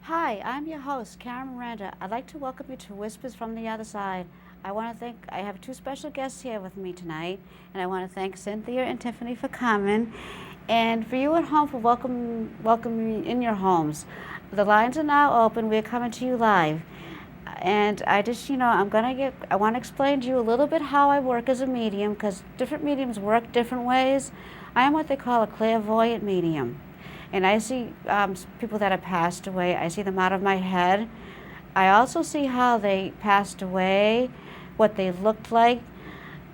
Hi, I'm your host, Karen Miranda. I'd like to welcome you to Whispers from the Other Side. I have two special guests here with me tonight, and I want to thank Cynthia and Tiffany for coming, and for you at home for welcoming me in your homes. The lines are now open. We're coming to you live. And I just, I want to explain to you a little bit how I work as a medium, because different mediums work different ways. I am what they call a clairvoyant medium. And I see people that have passed away. I see them out of my head. I also see how they passed away, what they looked like,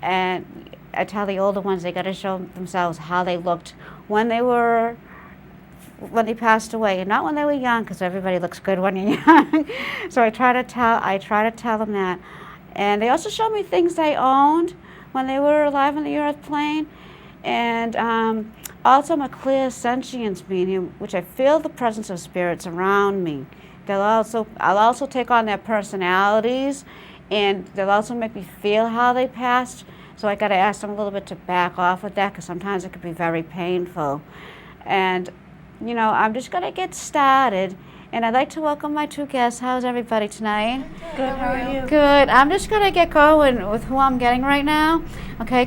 and I tell the older ones they got to show themselves how they looked when they passed away, and not when they were young, because everybody looks good when you're young. So I try to tell them that. And they also show me things they owned when they were alive on the earth plane, and also, I'm a clear sentience medium, which I feel the presence of spirits around me. I'll also take on their personalities, and they'll also make me feel how they passed. So I got to ask them a little bit to back off with that, because sometimes it could be very painful. And, I'm just going to get started. And I'd like to welcome my two guests. How's everybody tonight? Good. How are you? Good. I'm just going to get going with who I'm getting right now, okay?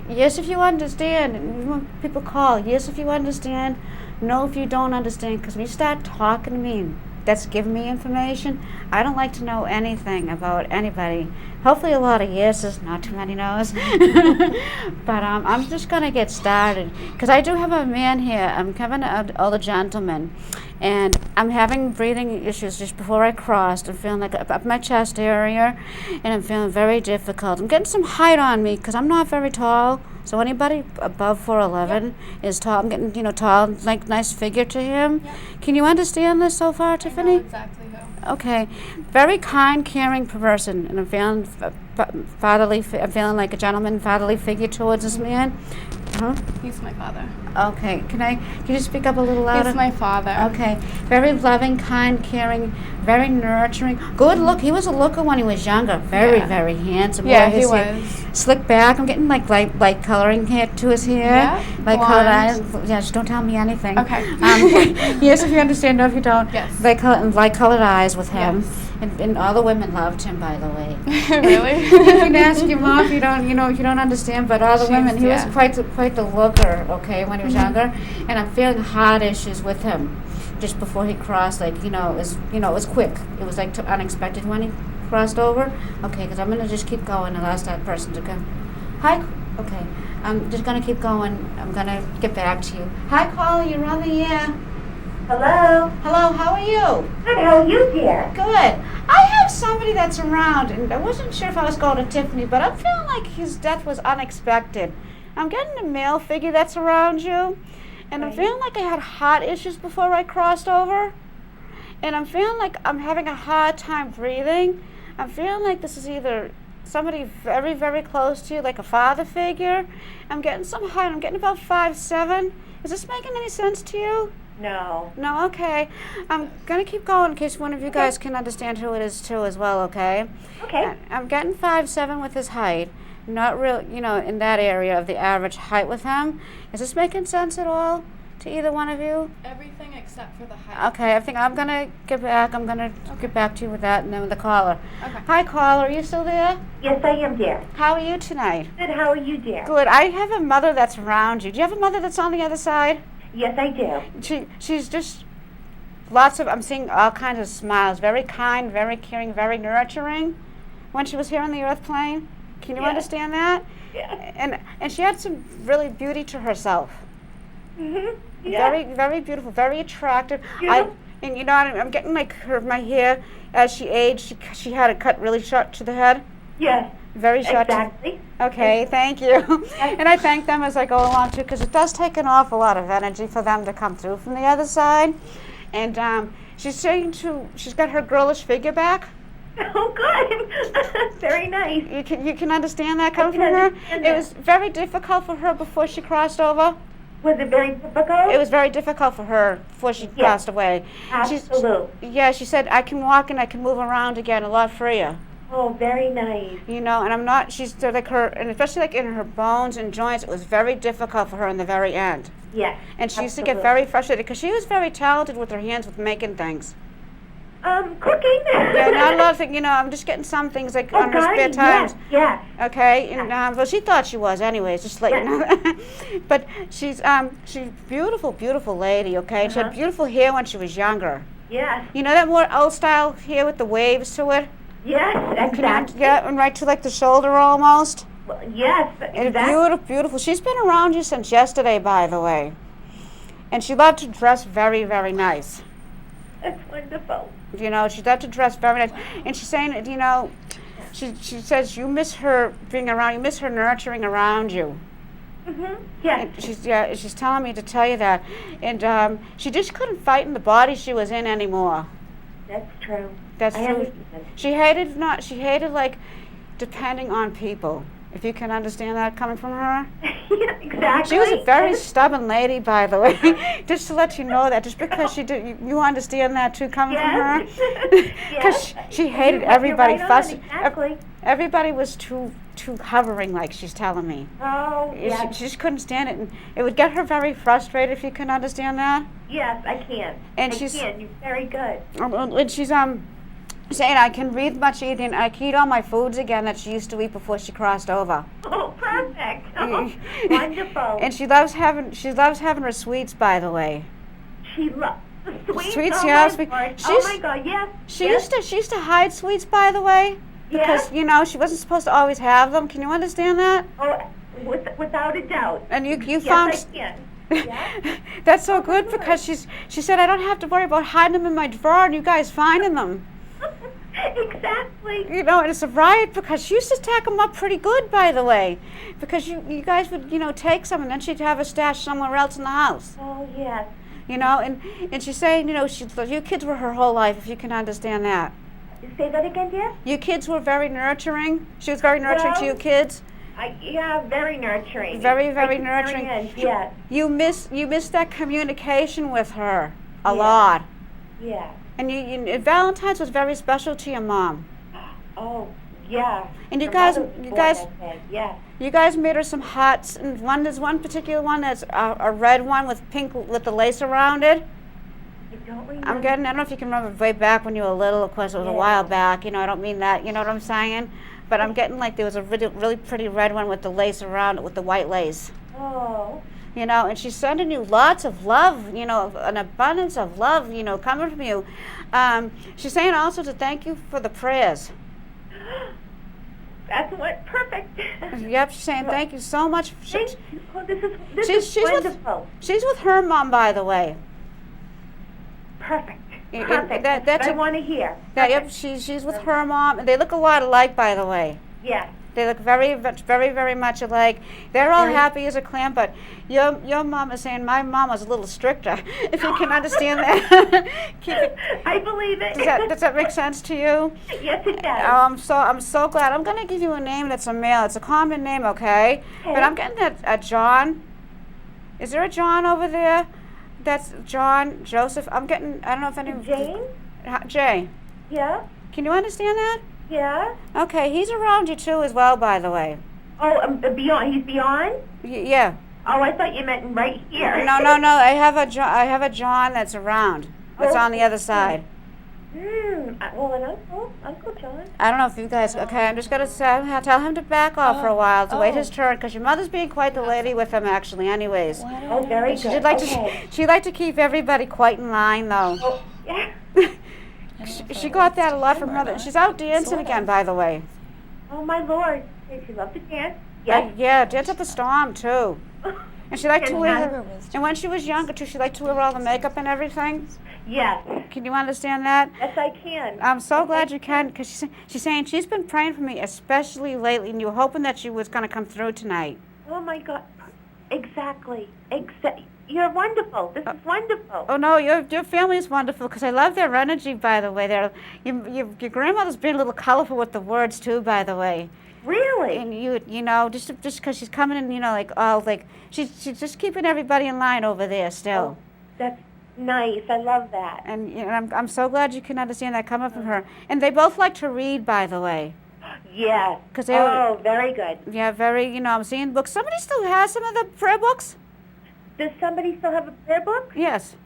Yes, if you understand. When people call, yes, if you understand. No, if you don't understand. Because when you start talking to me, that's giving me information. I don't like to know anything about anybody. Hopefully a lot of yeses, not too many no's. But I'm just going to get started. Because I do have a man here. I'm having an older gentleman. And I'm having breathing issues just before I crossed. I'm feeling like up my chest area. And I'm feeling very difficult. I'm getting some height on me because I'm not very tall. So anybody above 4'11" is tall. I'm getting, tall, like nice figure to him. Yep. Can you understand this so far, Tiffany? I know exactly who. Okay. Very kind, caring person. And I'm feeling fatherly. I'm feeling like a gentleman, fatherly figure towards this man. Huh? He's my father. Okay. Can you speak up a little louder? He's my father. Okay. Very loving, kind, caring, very nurturing. Good look. He was a looker when he was younger. Very, very handsome. Yeah, he was. Slick back. I'm getting like light coloring hair to his hair. Yeah. Like colored eyes. Yeah, just don't tell me anything. Okay. Yes, if you understand. No, if you don't. Yes. Light colored eyes with him. Yes. And all the women loved him, by the way. Really? You can ask your mom if you don't understand. But all the women, he was quite the looker. Okay, when he was younger, and I'm feeling heart issues with him. Just before he crossed, it was quick. It was like unexpected when he crossed over. Okay, because I'm gonna just keep going and ask that person to come. Hi. Okay, I'm just gonna keep going. I'm gonna get back to you. Hi, caller. You're on the air. Hello. Hello. How are you? Good. How are you, dear? Good. I have somebody that's around, and I wasn't sure if I was going to Tiffany, but I'm feeling like his death was unexpected. I'm getting a male figure that's around you, and I'm feeling like I had heart issues before I crossed over, and I'm feeling like I'm having a hard time breathing. I'm feeling like this is either somebody very, very close to you, like a father figure. I'm getting some height. I'm getting about 5'7". Is this making any sense to you? No. No, okay. I'm going to keep going in case one of you guys can understand who it is too as well, okay? Okay. I'm getting 5'7" with his height. Not real, in that area of the average height with him. Is this making sense at all to either one of you? Everything except for the height. Okay, I think I'm going to get back. I'm going to get back to you with that and then with the caller. Okay. Hi, caller. Are you still there? Yes, I am, dear. How are you tonight? Good. How are you, dear? Good. I have a mother that's around you. Do you have a mother that's on the other side? Yes, I do. She's just I'm seeing all kinds of smiles. Very kind, very caring, very nurturing when she was here on the earth plane. Can you understand that? Yeah. And she had some really beauty to herself. Mhm. Yeah. Very, very beautiful, very attractive. Yeah. I'm getting my hair as she aged. She had it cut really short to the head. Yes. Very short. Exactly. Okay, thank you. And I thank them as I go along too, because it does take an awful lot of energy for them to come through from the other side. And she's got her girlish figure back. Oh, good. Very nice. You can understand that coming from her? It was very difficult for her before she crossed over. Was it very difficult? It was very difficult for her before she passed away. Absolutely. She said, I can walk and I can move around again a lot freer. Oh, very nice. And I'm not, she's like her, and especially like in her bones and joints, it was very difficult for her in the very end. Yes. And she used to absolutely. get very frustrated because she was very talented with her hands with making things. Cooking. Yeah, not a lot of things, I'm just getting some things like on her spare gardening, times. yes. Okay, and well, she thought she was, anyways. Just to let you know. But she's beautiful, beautiful lady. Okay, she had beautiful hair when she was younger. Yes. You know that more old style hair with the waves to it. Yes, exactly. Yeah, and right to like the shoulder almost. Well, yes, And exactly. beautiful, beautiful. She's been around you since yesterday, by the way. And she loved to dress very, very nice. That's wonderful. She loved to dress very nice. And she's saying, she says you miss her being around, you miss her nurturing around you. Yes. And she's telling me to tell you that. And she just couldn't fight in the body she was in anymore. That's true. That's I true. understand. She hated like depending on people. If you can understand that coming from her. Yeah, exactly. She was a very stubborn lady, by the way. Just to let you know that, just because she did, you understand that too, coming from her. Because she hated everybody fussing. Exactly. Everybody was too hovering, like she's telling me. Oh, yes. She just couldn't stand it, and it would get her very frustrated. If you can understand that. Yes, I can. And I she's can. You're very good. And she's saying I can breathe much easier and I can eat all my foods again that she used to eat before she crossed over. Oh, perfect. Oh, wonderful. And she loves having her sweets, by the way. She loves the sweets. Sweets, oh, yeah. oh my God, yes. She used to hide sweets, by the way, because she wasn't supposed to always have them. Can you understand that? Oh, without a doubt. And you yes, found. I can. Yeah. That's so good because she said I don't have to worry about hiding them in my drawer and you guys finding them. Exactly. And it's a riot because she used to stack them up pretty good, by the way, because you guys would take some and then she'd have a stash somewhere else in the house. Oh, yes. And she's saying you kids were her whole life, if you can understand that. Say that again, dear? You kids were very nurturing. She was very nurturing to you kids. Very nurturing. Very, very nurturing. Yes. You miss that communication with her a lot. Yeah. And Valentine's was very special to your mom. Oh, yeah. And you Her guys, mother was you born guys, that day, yeah. you guys made her some hearts. And there's one particular one that's a red one with pink with the lace around it. I don't remember. I don't know if you can remember way back when you were little. Of course, it was a while back. I don't mean that. You know what I'm saying? But I'm getting like there was a really, really pretty red one with the lace around it, with the white lace. Oh. And she's sending you lots of love, an abundance of love, coming from you. She's saying also to thank you for the prayers. That's perfect. Yep, she's saying thank you so much. Thank you. Oh, this is wonderful. She's with her mom, by the way. Perfect. And Perfect. that's what I want to hear. Yep, she's with her mom, and they look a lot alike, by the way. Yes. They look very, very, very much alike. They're all happy as a clam, but your mom is saying my mom was a little stricter, if you can understand that. I believe it. Does that make sense to you? Yes, it does. I'm so glad. I'm going to give you a name that's a male. It's a common name, okay? But I'm getting a John. Is there a John over there? That's John, Joseph. I don't know if any... Jane? Jay. Yeah? Can you understand that? Yeah? Okay, he's around you too as well, by the way. Oh, beyond. He's beyond? Yeah. Oh, I thought you meant right here. No. I have a John that's around. That's on the other side. Well, an Uncle John. I don't know if you guys... Okay, I'm just going to tell him to back off for a while to wait his turn, because your mother's being quite the lady with him, actually, anyways. Oh, very good. She'd like to keep everybody quite in line, though. Oh, yeah. She got that a lot from her mother. She's out dancing again, by the way. Oh, my Lord. Does she love to dance? Yes. Yeah, dance at the Storm, too. And she liked to wear... And when she was younger, too, she liked to wear all the makeup and everything. Yes. Can you understand that? Yes, I can. I'm so glad you can, because she's saying she's been praying for me, especially lately, and you were hoping that she was going to come through tonight. Oh, my God. Exactly. You're wonderful. This is wonderful. Oh, no, your family is wonderful, because I love their energy, by the way. Your grandmother's being a little colorful with the words, too, by the way. Really? And just because she's coming in, she's just keeping everybody in line over there still. Oh, that's nice. I love that. And I'm so glad you can understand that coming from her. And they both like to read, by the way. Yes. Very good. Yeah, very good. Yeah, I'm seeing books. Somebody still has some of the prayer books? Does somebody still have a prayer book? Yes.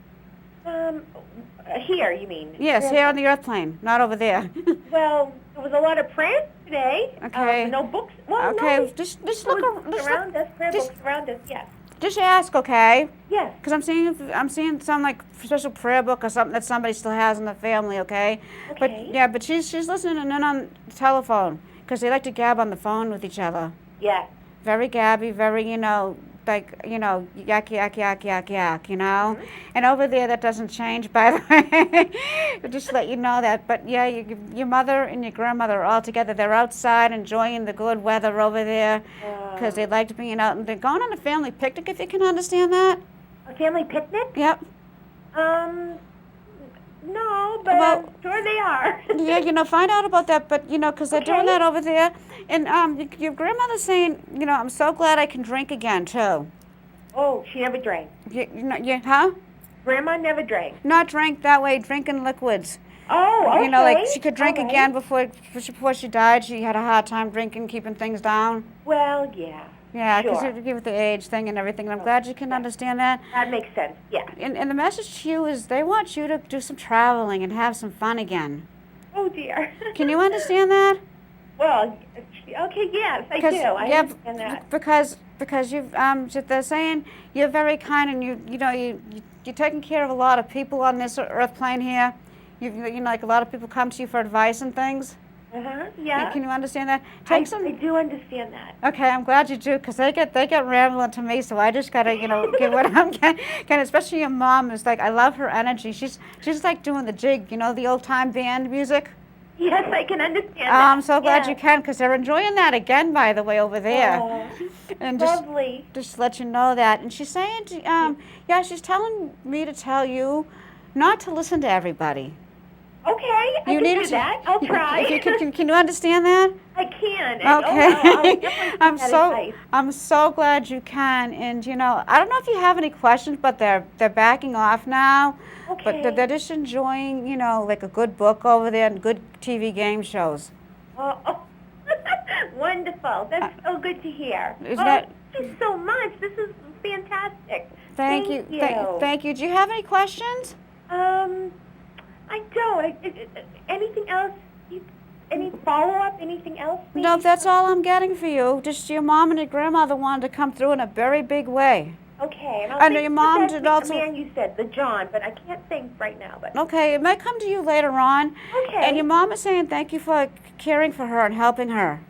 Here, you mean? Yes, Prayer here on book. the earthplane, not over there. Well, there was a lot of prayers today. Okay. No books. Well, Okay, no. just There look was books around us. Prayer just- books around us. Yes. Just ask, okay? Yes. Because I'm seeing some like special prayer book or something that somebody still has in the family, okay? Okay. But she's listening in on the telephone because they like to gab on the phone with each other. Yes. Very gabby, very yak yak yak yak yak, Mm-hmm. And over there that doesn't change, by the way. Just to let you know that. But yeah, your mother and your grandmother are all together. They're outside enjoying the good weather over there because they liked being out, and they're going on a family picnic, if you can understand that. A family picnic? Yep. No, but Well- I'm sure they are. Yeah, find out about that, but because they're doing Okay. that over there. And your grandmother's saying, I'm so glad I can drink again too. Oh, she never drank. Huh? Grandma never drank. Not drink that way, drinking liquids. Oh, okay. Like she could drink All right. again before she died. She had a hard time drinking, keeping things down. Well, yeah. Yeah, because Sure. with the age thing and everything. And I'm glad you can understand that. That makes sense. Yeah. And the message to you is they want you to do some traveling and have some fun again. Oh, dear. Can you understand that? Well, okay, yes, I do. I understand that. Because you've they're saying you're very kind and you're taking care of a lot of people on this earth plane here. Like a lot of people come to you for advice and things. Yeah. Can you understand that? I do understand that. Okay, I'm glad you do, because they get rambling to me, so I just gotta get what I'm getting. Especially your mom is like, I love her energy. She's like doing the jig, the old time band music. Yes, I can understand that. I'm so glad Yes. you can, because they're enjoying that again, by the way, over there. Oh, And lovely. just let you know that. And she's saying, she's telling me to tell you not to listen to everybody. Okay, I can do that. I'll try. Can you understand that? I can. Okay. I'll definitely take that advice. I'm so glad you can. And I don't know if you have any questions, but they're backing off now. Okay. But they're just enjoying, like a good book over there and good TV game shows. Oh. Wonderful. That's so good to hear. Isn't that- Thank you so much. This is fantastic. Thank you. Thank you. Do you have any questions? I don't. Anything else? Any follow-up? Anything else? Maybe? No, that's all I'm getting for you. Just your mom and your grandmother wanted to come through in a very big way. Okay. And I know your mom that's did the also- man you said, the John, but I can't think right now. But Okay, it might come to you later on. Okay. And your mom is saying thank you for caring for her and helping her.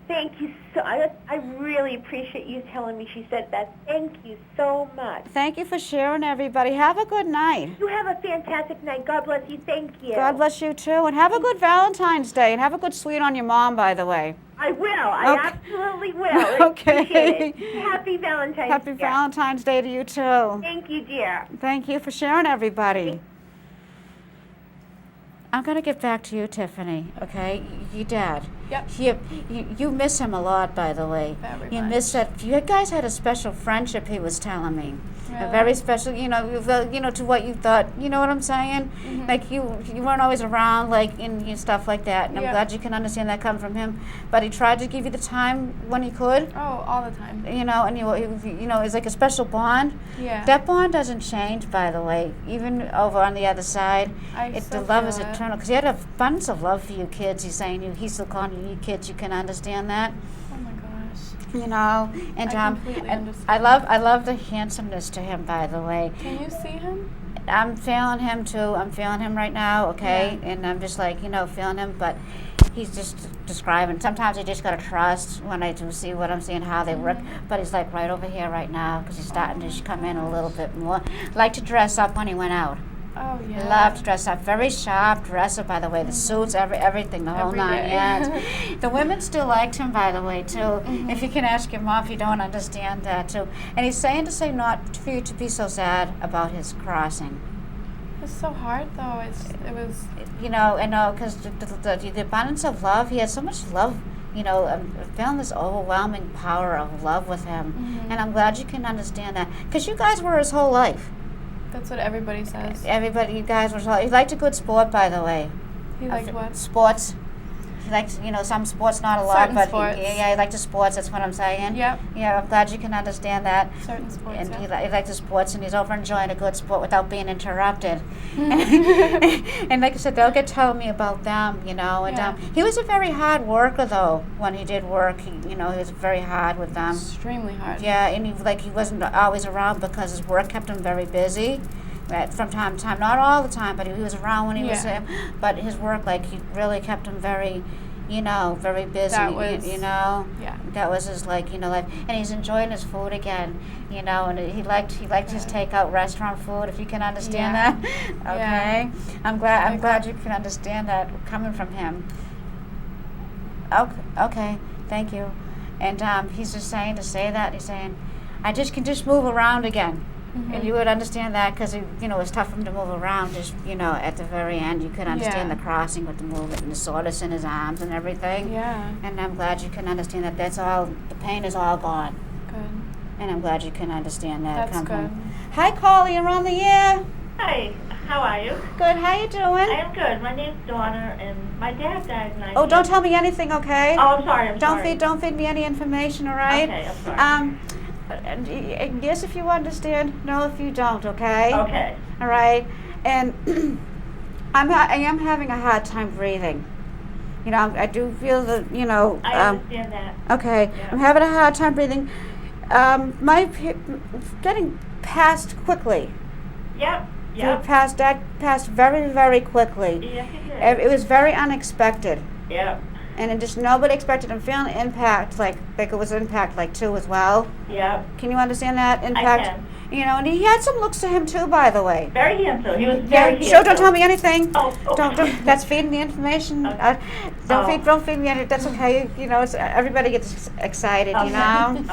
thank you so. I really appreciate you telling me she said that. Thank you so much. Thank you for sharing, everybody. Have a good night. You have a fantastic night. God bless you. Thank you. God bless you, too. And have a good Valentine's Day. And have a good sweet on your mom, by the way. I will. I Okay. absolutely will. I Okay. appreciate it. Happy Valentine's Happy Day. Valentine's Day to you, too. Thank you, dear. Thank you for sharing, everybody. I'm going to get back to you, Tiffany, okay? Your dad. Yep. You miss him a lot, by the way. Very You much. miss that. You guys had a special friendship, he was telling me. A Really? very special, to what you thought. You know what I'm saying? Mhm. Like, you weren't always around, like, and stuff like that. And I'm Yeah. glad you can understand that come from him. But he tried to give you the time when he could. Oh, all the time. And it's like a special bond. Yeah. That bond doesn't change, by the way, even over on the other side. I The still love feel is it. eternal. Because he had an abundance of love for you kids. He's saying he's still calling you kids. You can understand that, Oh my gosh. And I completely and understand. I love the handsomeness to him, by the way. Can you see him? I'm feeling him too. I'm feeling him right now, okay? Yeah. And I'm just like, feeling him, but he's just describing. Sometimes I just gotta trust when I do see what I'm seeing, how they work. But he's like right over here right now because he's starting to come in a little bit more. Like to dress up when he went out. Oh yeah. Loved to dress up. Very sharp dresser, by the way. The suits, everything, the whole Every 9 day. yards. The women still liked him, by the way, too. Mhm. If you can ask your mom if you don't understand that, too. And he's saying to say not for you to be so sad about his crossing. It's so hard though. It was. Because the abundance of love, he has so much love. I'm feeling this overwhelming power of love with him. Mhm. And I'm glad you can understand that. Because you guys were his whole life. That's what everybody says. Everybody, you guys were his whole life. He liked a good sport, by the way. He liked what? Sports. He likes, some sports, not a lot, Certain but sports. he likes the sports. That's what I'm saying. Yep. Yeah, I'm glad you can understand that. Certain sports. And yeah. he likes the sports, and he's over enjoying a good sport without being interrupted. Mm-hmm. And like I said, they'll get telling me about them, And Yeah. he was a very hard worker, though. When he did work, he was very hard with them. Extremely hard. Yeah, and he wasn't always around because his work kept him very busy. Right, from time to time, not all the time, but he was around when he was Yeah. but his work, he really kept him very, very busy. That was- Yeah. Yeah. Was his life, and he's enjoying his food again, and he liked his takeout restaurant food. If you can understand Yeah. that, okay. I'm glad Like- you can understand that coming from him. Okay, thank you. And he's just saying to say that. He's saying, I can just move around again. Mhm. And you would understand that because it was tough for him to move around. Just at the very end, you could understand Yeah. the crossing with the movement and the soreness in his arms and everything. Yeah. And I'm glad you can understand that. That's all. The pain is all gone. Good. And I'm glad you can understand that. That's good. Hi, Carly. You're on the air. Hi, how are you? Good. How you doing? I am good. My name's Donna, and my dad died in 19... Oh, don't tell me anything, okay? Oh, I'm sorry, I'm sorry. Don't feed me any information, all right? Okay, I'm sorry. Yes, if you understand. No, if you don't, okay? Okay. All right. And I am having a hard time breathing. I do feel that, I understand that. Okay. Yeah. I'm having a hard time breathing. Getting passed quickly. Yep, That yep. passed very, very quickly. Yes, you did. It was very unexpected. Yep, And it just nobody expected. I'm feeling impact, like it was impact, too, as well. yep. Can you understand that impact? can. And he had some looks to him too, by the way. Very handsome. He was very handsome. So don't tell me anything. Oh, Don't. That's feeding the information. Okay. Don't feed me anything. That's okay. It's, everybody gets excited, Okay.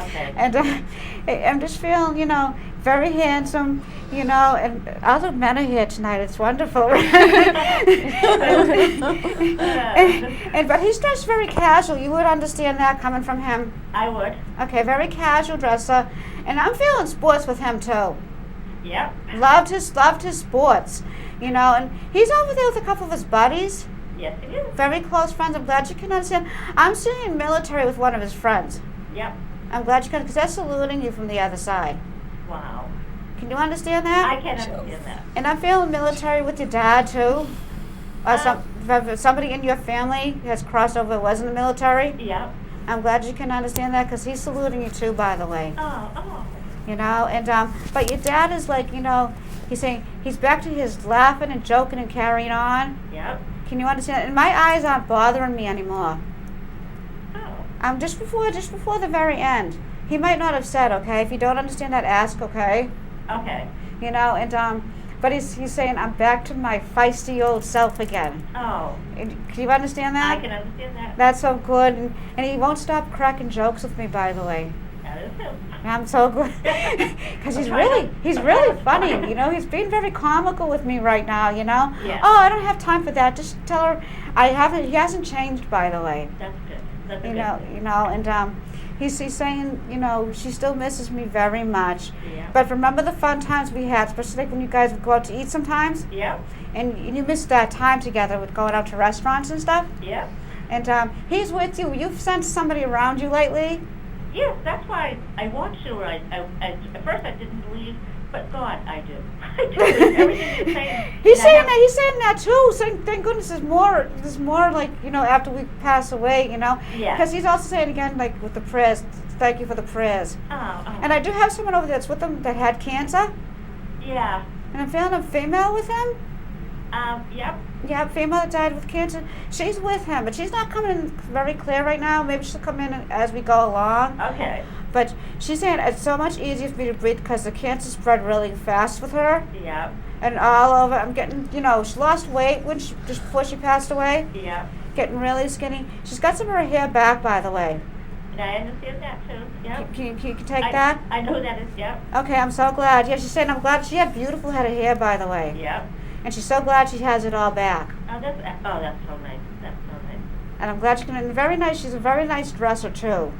Okay. And I'm just feeling, very handsome, and all the men are here tonight. It's wonderful. But he's dressed very casual. You would understand that coming from him. I would. Okay, very casual dresser, and I'm feeling sports with him too. Yep. Loved his sports, and he's over there with a couple of his buddies, Yes, it is. very close friends. I'm glad you can understand. I'm seeing military with one of his friends. Yep. I'm glad you can, because they're saluting you from the other side. Wow. Can you understand that? I can understand that. And I'm feeling military with your dad too. Or somebody in your family has crossed over, was in the military. Yep. I'm glad you can understand that, because he's saluting you too, by the way. Oh. And but your dad is like, he's saying he's back to his laughing and joking and carrying on. Yep. Can you understand? And my eyes aren't bothering me anymore. Oh. Just before the very end. He might not have said, okay. If you don't understand that, ask, okay. Okay. But he's saying I'm back to my feisty old self again. Oh. And can you understand that? I can understand that. That's so good, and he won't stop cracking jokes with me, by the way. That is him. I'm so good, because he's really funny. He's being very comical with me right now. Yeah. Oh, I don't have time for that. Just tell her He hasn't changed, by the way. That's good. That's a good thing. And he's saying, she still misses me very much. Yeah. But remember the fun times we had, especially like when you guys would go out to eat sometimes, Yep. and you missed that time together with going out to restaurants and stuff. Yep. And he's with you. You've sent somebody around you lately. Yes, that's why I want to. At first I didn't believe, but God, I do. I do. Everything you're saying. He's saying that. He's saying that too. Saying, thank goodness, there's more like after we pass away. Yeah. Because he's also saying again, like with the prayers. Thank you for the prayers. Oh. And I do have someone over there that's with him that had cancer, Yeah. and I'm feeling a female with him. Yep. Yeah, female that died with cancer. She's with him, but she's not coming in very clear right now. Maybe she'll come in as we go along. Okay. But she's saying it's so much easier for me to breathe because the cancer spread really fast with her. Yep. And all over. I'm getting, she lost weight just before she passed away. Yep. Getting really skinny. She's got some of her hair back, by the way. And I understand that too. Yep. Can you take that? I know who that is. Yep. Okay, I'm so glad. Yeah, she's saying I'm glad. She had beautiful head of hair, by the way. Yep. And she's so glad she has it all back. Oh, that's so nice. That's so nice. And I'm glad she can. And very nice. She's a very nice dresser too.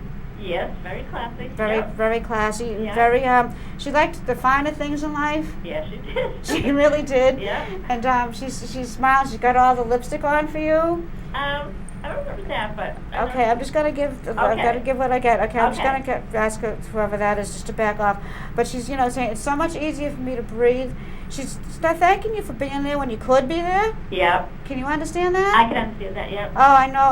Yes, very classy. Very, Yep. very classy. And Yeah. very. She liked the finer things in life. Yes, she did. She really did. Yeah. And she smiles. She's got all the lipstick on for you. I remember that, but. I Okay, don't- I'm just gonna give. I've Okay. got to give what I get. Okay, I'm just Okay. gonna ask whoever that is just to back off. But she's, saying it's so much easier for me to breathe. She's not thanking you for being there when you could be there. Yep. Can you understand that? I can understand that, yep. Oh, I know.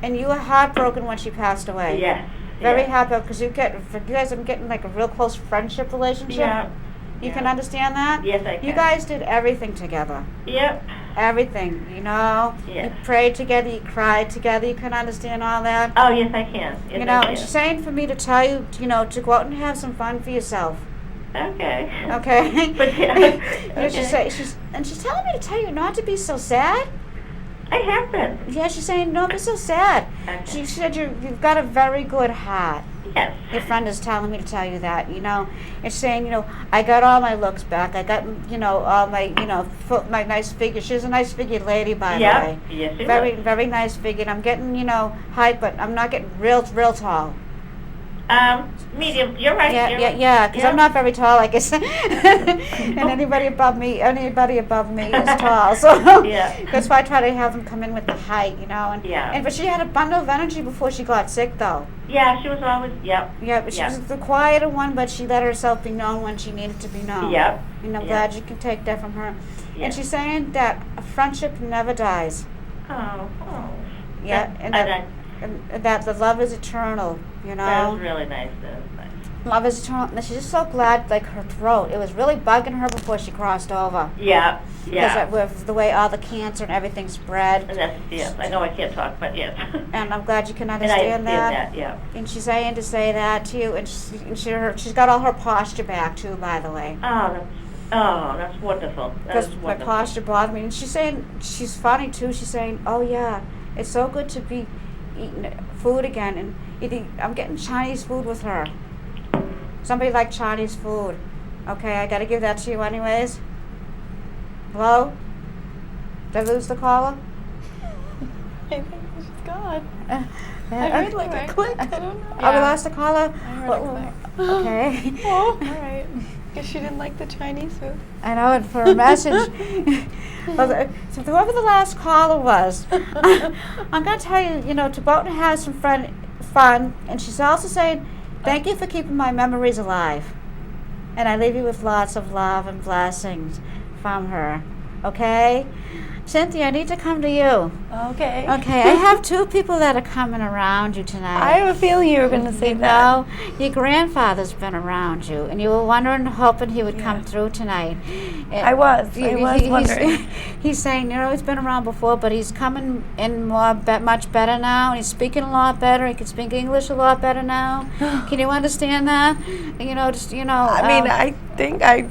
And you were heartbroken when she passed away. Yes. Very yes. heartbroken because you guys are getting like a real close friendship relationship. Yeah. You yeah. can understand that. Yes, I can. You guys did everything together. Yep. Everything, Yes. You prayed together, you cried together, you can understand all that. Oh, yes, I can. Yes, I can. And she's saying for me to tell you, to go out and have some fun for yourself. Okay. Okay? But yeah. Okay. She's telling me to tell you not to be so sad. I have been. Yeah, she's saying don't be so sad. Okay. She said you've got a very good heart. Yes. Your friend is telling me to tell you that, It's saying, I got all my looks back. I got, all my, my nice figure. She's a nice figured lady, by the way. Yes, she Very, was. very nice figured. I'm getting, height, but I'm not getting real tall. Medium. You're right. Yeah, you're yeah, right. yeah. Because I'm Yeah. not very tall, I guess. And anybody above me is tall. So Yeah. that's why I try to have them come in with the height, And Yeah. but she had a bundle of energy before she got sick, though. Yeah, she was always. Yep. Yeah, but she Yeah. was the quieter one, but she let herself be known when she needed to be known. Yep. And I'm Yep. glad you can take that from her. Yeah. And she's saying that a friendship never dies. Oh. Yeah, and and that the love is eternal, that was really nice. That was nice. Love is eternal. And she's just so glad, like her throat. It was really bugging her before she crossed over. Yeah. Because Yeah. with the way all the cancer and everything spread. And that's, yes, I know I can't talk, but yes. And I'm glad you can And I understand understand that, yeah. And she's saying to say that to you. And she's got all her posture back, too, by the way. That's wonderful. That Because is my wonderful. posture bothered me. And she's saying, she's funny, too. She's saying, oh, yeah, it's so good to be eating food again. And I'm getting Chinese food with her. Somebody like Chinese food. Okay, I got to give that to you anyways. Hello? Did I lose the caller? I think she's gone. I I heard like a click. I don't know. Oh, we lost the caller? I heard a click. Okay. Oh, all right. Guess she didn't like the Chinese food. I know, and for a message. So whoever the last caller was, I'm going to tell you, to go out and have some fun. And she's also saying, thank you for keeping my memories alive. And I leave you with lots of love and blessings from her. Okay? Cynthia, I need to come to you. Okay. Okay, I have two people that are coming around you tonight. I have a feeling you were going to say You that. know, your grandfather's been around you, and you were wondering, hoping he would come Yeah. through tonight. I was wondering. He's saying, he's been around before, but he's coming in much better now. And he's speaking a lot better. He can speak English a lot better now. Can you understand that? I mean,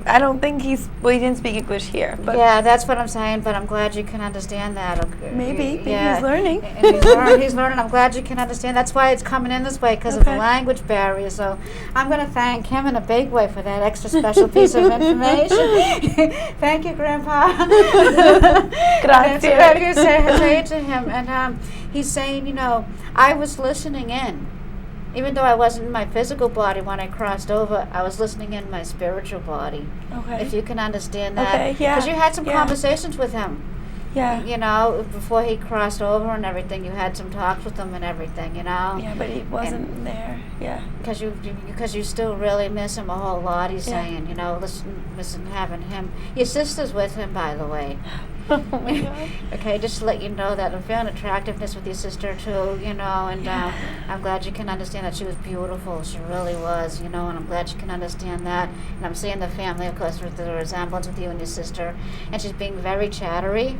I don't think he didn't speak English here, but yeah, that's what I'm saying. But I'm glad you can understand that. Okay. maybe Yeah. he's learning. And he's learning. I'm glad you can understand. That's why it's coming in this way, because of the Okay. language barrier. So I'm going to thank him in a big way for that extra special piece of information. Thank you, Grandpa. Grazie. So I'm going to say it to him. And he's saying, I was listening in. Even though I wasn't in my physical body when I crossed over, I was listening in my spiritual body. Okay. If you can understand that. Okay, yeah, Because you had some yeah. conversations with him. Yeah. Before he crossed over and everything, you had some talks with him and everything, Yeah, but he wasn't there. Yeah. Because you still really miss him a whole lot. He's Yeah. saying, listen, having him. Your sister's with him, by the way. Oh my God. Okay, just to let you know that I'm feeling attractiveness with your sister too, and I'm glad you can understand that she was beautiful. She really was, and I'm glad you can understand that. And I'm seeing the family, of course, with the resemblance with you and your sister. And she's being very chattery.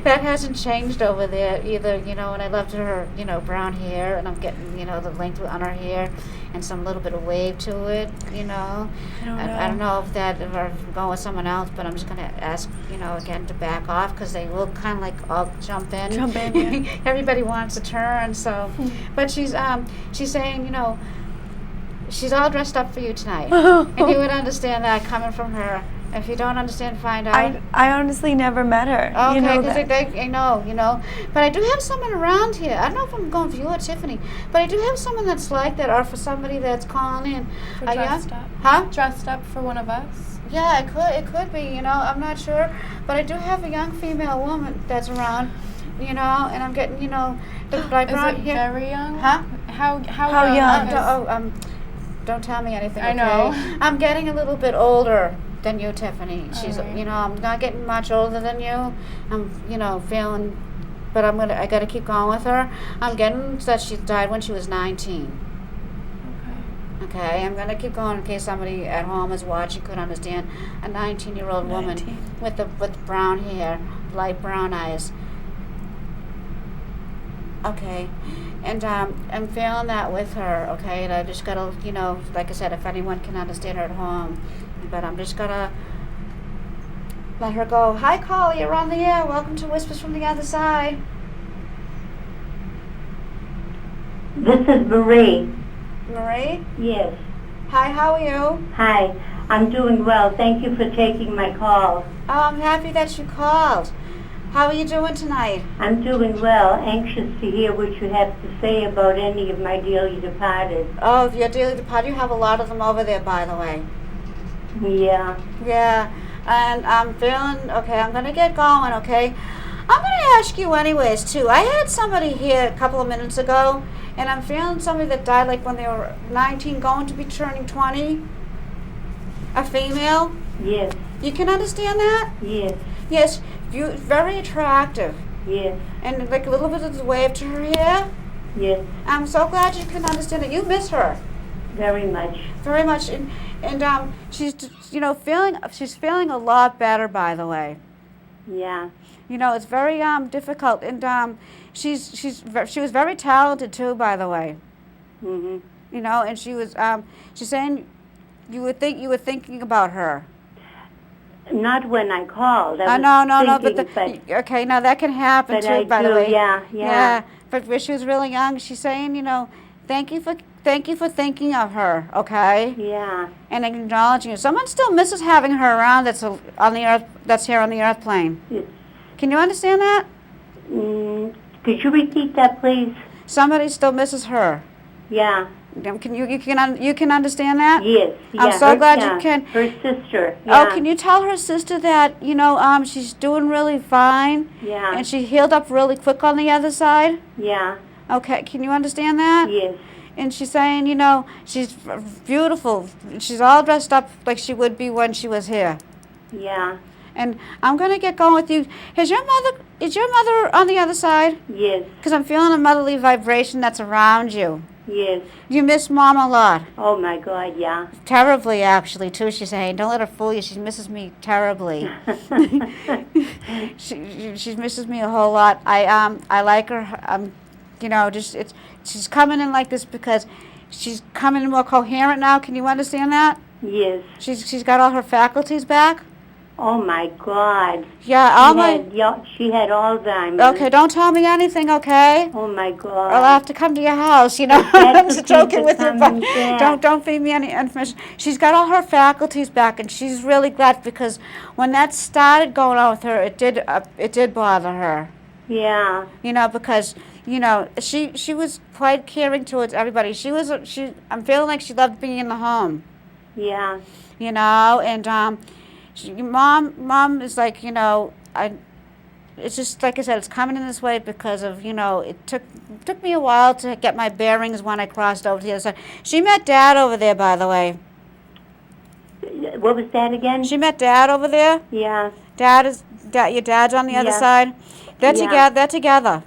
That hasn't changed over there either, and I loved her, brown hair, and I'm getting, the length on her hair and some little bit of wave to it, I don't know. I don't know if I'm going with someone else, but I'm just going to ask, again to back off because they will kind of like all jump in. Yeah. Everybody wants a turn, so. But she's saying, she's all dressed up for you tonight. And you would understand that coming from her. If you don't understand, find out. I honestly never met her. Okay, You know because that. I know. But I do have someone around here. I don't know if I'm going for you or Tiffany, but I do have someone that's like that, or for somebody that's calling in. For dressed up. Huh? Dressed up for one of us. Yeah, it could be, I'm not sure. But I do have a young female woman that's around. you know, and I'm getting, you know, but I Is brought it here. very young? Huh? How Oh, young? don't tell me anything. I Okay? know. I'm getting a little bit older than you, Tiffany. She's, Alright. you know, I'm not getting much older than you. I'm, you know, feeling, but I gotta keep going with her. I'm getting that she died when she was 19. Okay, I'm gonna keep going in case somebody at home is watching could understand. A 19-year-old woman 19. with brown hair, light brown eyes. Okay, and I'm feeling that with her. Okay, and I just gotta, you know, like I said, if anyone can understand her at home, but I'm just gonna let her go. Hi, Collie, you're on the air. Welcome to Whispers from the Other Side. This is Marie. Marie? Yes. Hi, how are you? Hi. I'm doing well. Thank you for taking my call. Oh, I'm happy that you called. How are you doing tonight? I'm doing well. Anxious to hear what you have to say about any of my dearly departed. Oh, your dearly departed. You have a lot of them over there, by the way. Yeah. Yeah, and I'm feeling, okay, I'm going to get going, okay? I'm going to ask you anyways, too. I had somebody here a couple of minutes ago, and I'm feeling somebody that died like when they were 19, going to be turning 20. A female. Yes. You can understand that? Yes. Yes, very attractive. Yes. And like a little bit of the wave to her hair. Yes. I'm so glad you can understand it. You miss her. Very much. Very much, and she's, you know, she's feeling a lot better, by the way. Yeah. You know, it's very difficult, and she was very talented too, by the way. Mhm. You know, and she's saying you were thinking about her. Not when I called. I was No, thinking, okay, now that can happen but too, I by do, the way. yeah. But when she was really young, she's saying, you know, thank you for thinking of her, okay? Yeah. And acknowledging you. Someone still misses having her around. That's on the earth. That's here on the earth plane. It's, Can you understand that? could you repeat that, please? Somebody still misses her. Yeah. Can you can understand that? Yes. I'm Yeah. so glad you can. Her sister. Yeah. Oh, can you tell her sister that, you know, she's doing really fine, Yeah. and she healed up really quick on the other side? Yeah. Okay, can you understand that? Yes. And she's saying, you know, she's beautiful. She's all dressed up like she would be when she was here. Yeah. And I'm going to get going with you. Is your mother on the other side? Yes. Because I'm feeling a motherly vibration that's around you. Yes. You miss Mom a lot. Oh my God, yeah. Terribly, actually, too, she's saying. Don't let her fool you. She misses me terribly. she misses me a whole lot. I like her. You know, she's coming in like this because she's coming in more coherent now. Can you understand that? Yes. She's got all her faculties back. Oh my God. Yeah, she had Alzheimer's. Okay, don't tell me anything, okay? Oh my God. I'll have to come to your house, you know. That's I'm just joking with you, but back. don't feed me any information. She's got all her faculties back, and she's really glad because when that started going on with her, it did bother her. Yeah. You know, because you know she was quite caring towards everybody. I'm feeling like she loved being in the home. Yeah. You know, and Mom is like, you know, it's just like I said, it's coming in this way because of, you know, it took me a while to get my bearings when I crossed over to the other side. She met Dad over there, by the way. What was that again? She met Dad over there. Yeah. Your dad's on the other side. They're together.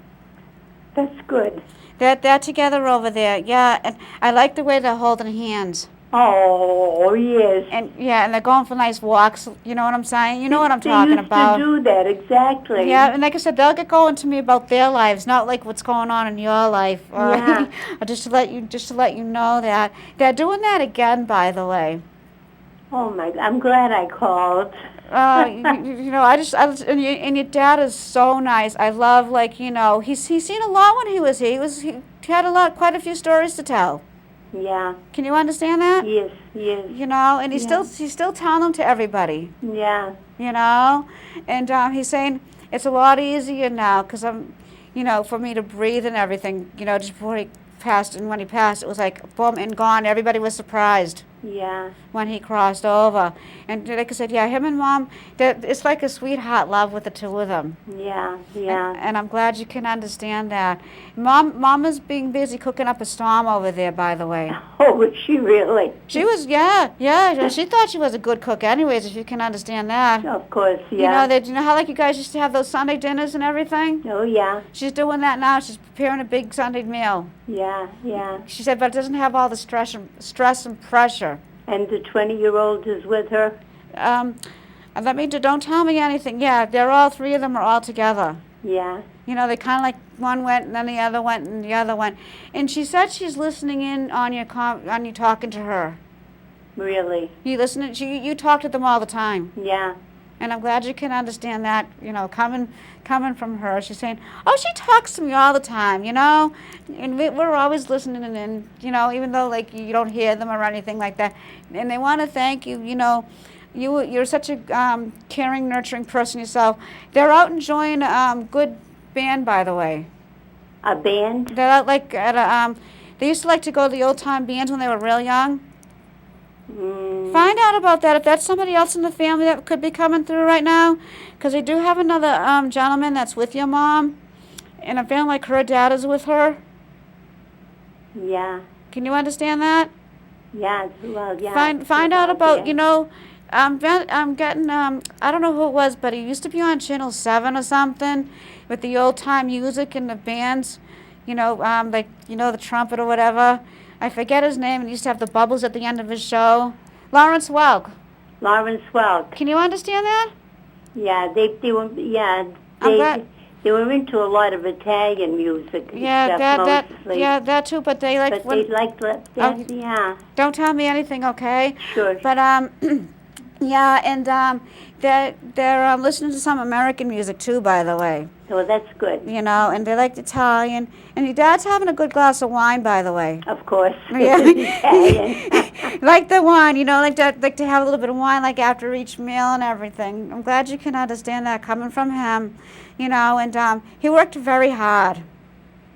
That's good. They're together over there. Yeah, and I like the way they're holding hands. Oh, yes. And they're going for nice walks. You know what I'm saying? You know what I'm talking about. They used to do that, exactly. Yeah, and like I said, they'll get going to me about their lives, not like what's going on in your life. Yeah. just to let you know that they're doing that again. By the way. Oh my! I'm glad I called. You know, and your dad is so nice. I love, like, you know, he's seen a lot when he was here. He had quite a few stories to tell. Yeah. Can you understand that? Yes, yes. You know, and he's still telling them to everybody. Yeah. You know, and he's saying it's a lot easier now because you know, for me to breathe and everything. You know, just before he passed, and when he passed, it was like boom and gone. Everybody was surprised. Yeah. when he crossed over. And like I said, yeah, him and Mom, it's like a sweetheart love with the two of them. Yeah. Yeah. And I'm glad you can understand that. Mama's being busy cooking up a storm over there, by the way. Oh, was she really? She was, yeah. She thought she was a good cook anyways, if you can understand that. Of course, You yeah. know, you know how like you guys used to have those Sunday dinners and everything? Oh, yeah. She's doing that now. She's preparing a big Sunday meal. Yeah, yeah. She said, but it doesn't have all the stress and pressure. And the 20-year-old is with her? Don't tell me anything. Yeah, they're all three of them are all together. Yeah. You know, they kind of like one went and then the other went and the other went. And she said she's listening in on you talking to her. Really? You listening? You talk to them all the time. Yeah. And I'm glad you can understand that, you know, coming from her. She's saying, oh, she talks to me all the time, you know. And we're always listening and, you know, even though, like, you don't hear them or anything like that. And they want to thank you, you know. You're such a caring, nurturing person yourself. They're out enjoying a good band, by the way. A band? They're out, like, at a, they used to like to go to the old-time bands when they were real young. Find out about that if that's somebody else in the family that could be coming through right now, because they do have another gentleman that's with your mom, and I'm feeling like her dad is with her. Yeah. Can you understand that? Yeah. Well, yeah. Find out about, you know, I'm getting I don't know who it was, but he used to be on Channel 7 or something with the old time music and the bands, you know, like, you know, the trumpet or whatever. I forget his name, and he used to have the bubbles at the end of his show. Lawrence Welk. Lawrence Welk. Can you understand that? Yeah, they were, yeah, they were into a lot of Italian music. Yeah, mostly. that too. But they like. But they liked that. Yeah. Don't tell me anything, okay? Sure. But yeah, and they're listening to some American music too, by the way. So that's good. You know, and they like Italian. And your dad's having a good glass of wine, by the way. Of course. Yeah. Italian. Like the wine, you know, like to have a little bit of wine, like after each meal and everything. I'm glad you can understand that coming from him, you know. And he worked very hard.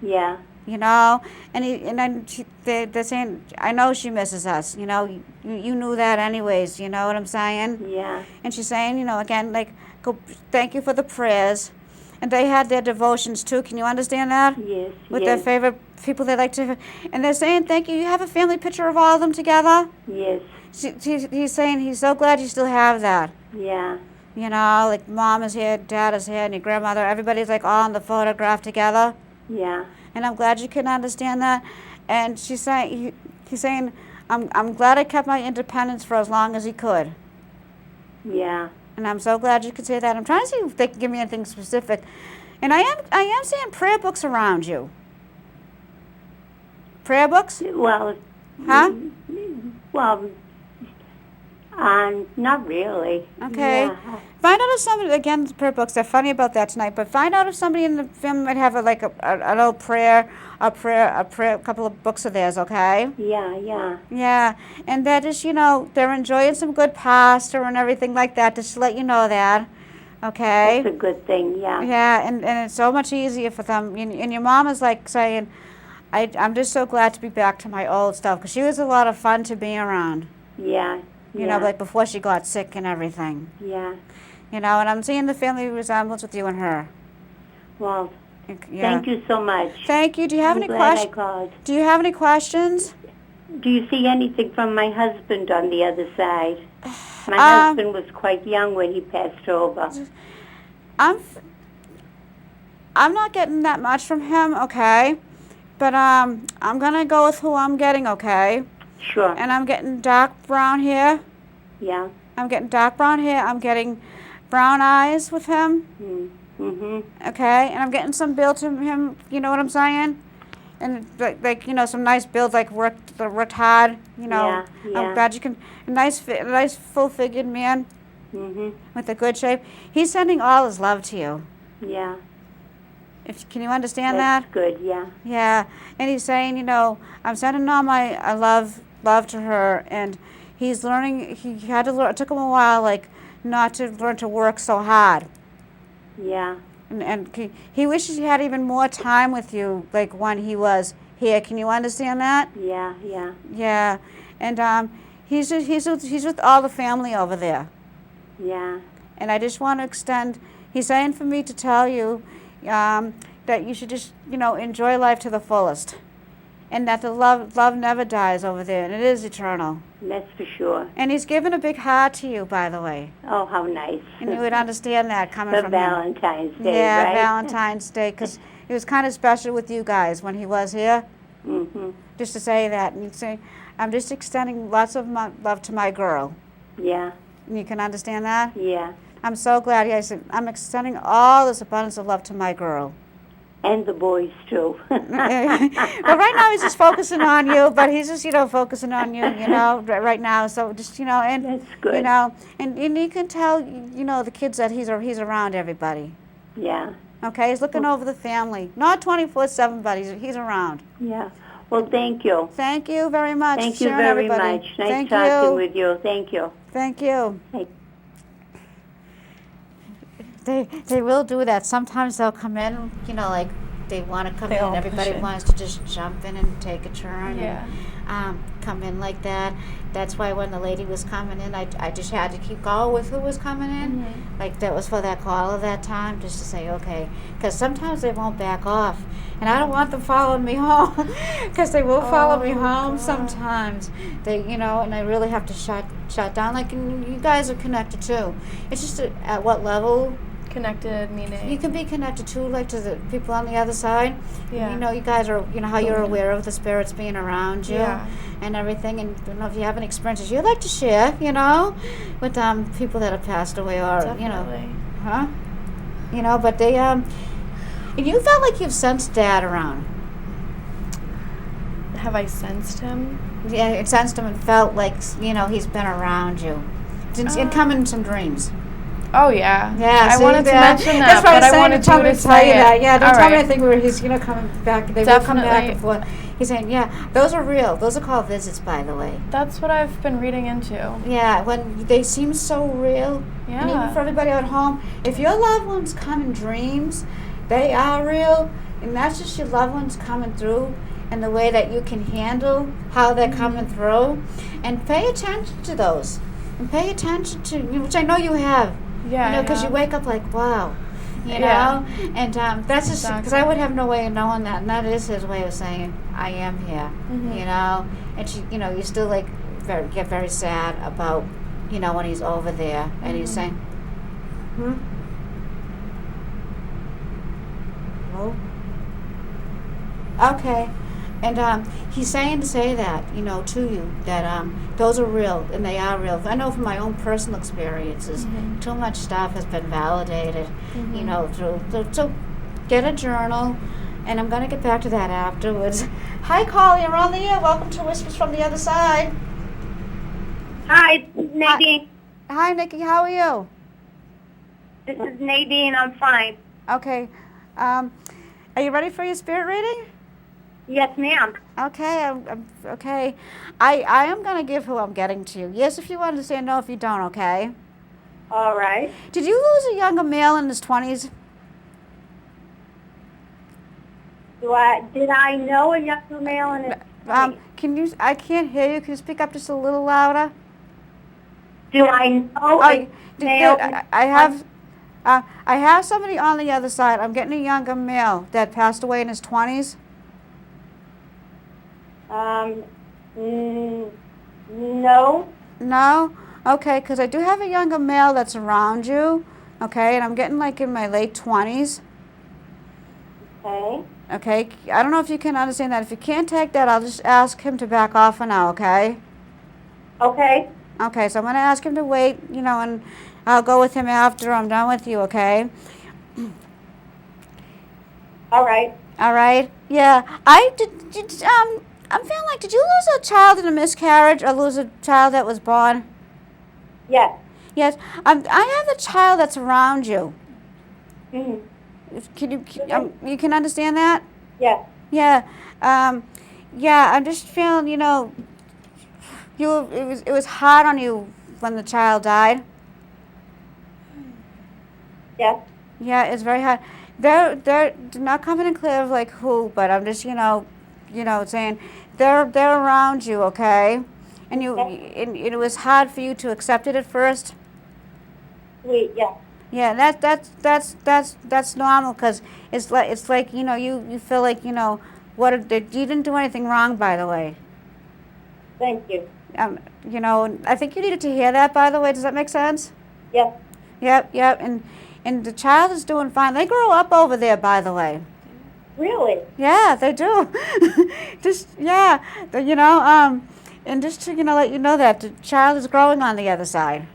Yeah. You know, and then they're saying, I know she misses us. You know, you knew that anyways. You know what I'm saying? Yeah. And she's saying, you know, again, like, go, thank you for the prayers. And they had their devotions too. Can you understand that? Yes. With their favorite people they like to. And they're saying, thank you. You have a family picture of all of them together? Yes. He's saying he's so glad you still have that. Yeah. You know, like mom is here, dad is here, and your grandmother. Everybody's like all in the photograph together. Yeah. And I'm glad you can understand that. And she's saying, he's saying, I'm glad I kept my independence for as long as he could. Yeah. And I'm so glad you could say that. I'm trying to see if they can give me anything specific. And I am seeing prayer books around you. Prayer books? Well. Huh? Well. Not really. Okay. Yeah. Find out if somebody, again, the prayer books, they're funny about that tonight, but find out if somebody in the family might have an old prayer, a couple of books of theirs, okay? Yeah, yeah. Yeah, and that is, you know, they're enjoying some good pasta and everything like that, just to let you know that, okay? That's a good thing, yeah. Yeah, and it's so much easier for them. And your mom is like saying, I'm just so glad to be back to my old stuff, because she was a lot of fun to be around. Yeah. You know, like before she got sick and everything. Yeah. You know, and I'm seeing the family resemblance with you and her. Well, yeah. thank you so much. Thank you. Do you have any questions? I called. Do you have any questions? Do you see anything from my husband on the other side? My husband was quite young when he passed over. I'm not getting that much from him, okay? But I'm gonna go with who I'm getting, okay? Sure. And I'm getting dark brown hair. Yeah. I'm getting dark brown hair. I'm getting brown eyes with him. Mm-hmm. Okay, and I'm getting some build to him. You know what I'm saying? And like you know, some nice builds, like worked hard. You know, Yeah, yeah. I'm glad you can. A nice full-figured man. Mm-hmm. With a good shape. He's sending all his love to you. Yeah. Can you understand That's that? good, yeah. Yeah, and he's saying, you know, I'm sending all my love to her, and he's learning. He had to learn. It took him a while, like, not to learn to work so hard. Yeah. And he wishes he had even more time with you, like when he was here. Can you understand that? Yeah, yeah. Yeah, and He's with all the family over there. Yeah. And I just want to extend, he's saying for me to tell you that you should just, enjoy life to the fullest. And that the love never dies over there, and it is eternal. That's for sure. And he's given a big heart to you, by the way. Oh, how nice. And you would understand that coming For from Valentine's him. Day, Yeah, right? Valentine's Day, because it was kind of special with you guys when he was here. Mm-hmm. Just to say that, and you'd say, I'm just extending lots of love to my girl. Yeah. And you can understand that? Yeah. I'm so glad. I said, I'm extending all this abundance of love to my girl. And the boys, too. Well, right now he's just focusing on you, but he's just, focusing on you, right now. So just, and, That's good. And you can tell, the kids that he's around everybody. Yeah. Okay, he's looking over the family. Not 24/7, but he's around. Yeah. Well, thank you. Thank you very much. Thank you sharing very everybody. much. Nice Thank talking you. with you. Thank you. Thank you. Hey. They will do that. Sometimes they'll come in, like they want to come They in. all Everybody push in. wants to just jump in and take a turn Yeah. and come in like that. That's why when the lady was coming in, I just had to keep going with who was coming in. Mm-hmm. Like that was for that caller that time, just to say, okay. Because sometimes they won't back off. And I don't want them following me home because they will follow me home God. sometimes. They, and I really have to shut down. Like, and you guys are connected too. It's just at what level Connected meaning. you can be connected to, like to the people on the other side. Yeah. You guys are, how you're aware of the spirits being around you Yeah. and everything. And if you have any experiences you'd like to share, with people that have passed away or, Definitely. huh? But they, and you felt like you've sensed Dad around. Have I sensed him? Yeah, it sensed him and felt like, he's been around you. And come in some dreams. Oh, yeah. Yeah, I see wanted to that? mention that, That's why but I'm I wanted tell you me to tell say you that. it. Yeah, don't All tell me right. anything where he's coming back. They will come back Definitely. and forth. He's saying, yeah, those are real. Those are called visits, by the way. That's what I've been reading into. Yeah, when they seem so real. Yeah. And even for everybody at home, if your loved ones come in dreams, they are real, and that's just your loved ones coming through and the way that you can handle how they're coming through. And pay attention to those. And pay attention to, which I know you have. Yeah. Because you wake up like, wow, Yeah. and that's just because Exactly. I would have no way of knowing that, and that is his way of saying, I am here, and she, you still like get very sad about, when he's over there, and he's saying, hello? Okay. And he's saying to say that, to you, that those are real, and they are real. I know from my own personal experiences, too much stuff has been validated, so get a journal, and I'm going to get back to that afterwards. Hi, Carly, you're on the air. Welcome to Whispers from the Other Side. Hi, Nadine. Hi, Nikki, how are you? This is Nadine. I'm fine. Okay. Are you ready for your spirit reading? Yes, ma'am. Okay, okay. I am going to give who I'm getting to. Yes, if you understand, no, if you don't, okay? All right. Did you lose a younger male in his 20s? Did I know a younger male in his 20s? I can't hear you. Can you speak up just a little louder? Do I know a male? I have somebody on the other side. I'm getting a younger male that passed away in his 20s. No. No? Okay, because I do have a younger male that's around you. Okay, and I'm getting like in my late 20s. Okay. Okay, I don't know if you can understand that. If you can't take that, I'll just ask him to back off for now, okay? Okay. Okay, so I'm going to ask him to wait, and I'll go with him after I'm done with you, okay? All right. All right? Yeah. I'm feeling like, did you lose a child in a miscarriage or lose a child that was born? Yes. Yes. I have the child that's around you. Mm. You can understand that? Yes. Yeah. Yeah, I'm just feeling, it was hard on you when the child died. Yes. Yeah, it's very hard. They're not coming in clear of like who, but I'm just saying they're around you, okay? And Okay. and it was hard for you to accept it at first. Sweet, yeah. Yeah, that's normal because it's like you feel like you didn't do anything wrong, by the way. Thank you. I think you needed to hear that, by the way. Does that make sense? Yes. Yep. And the child is doing fine. They grow up over there, by the way. Really? Yeah, they do. Just yeah, and just to let you know that the child is growing on the other side.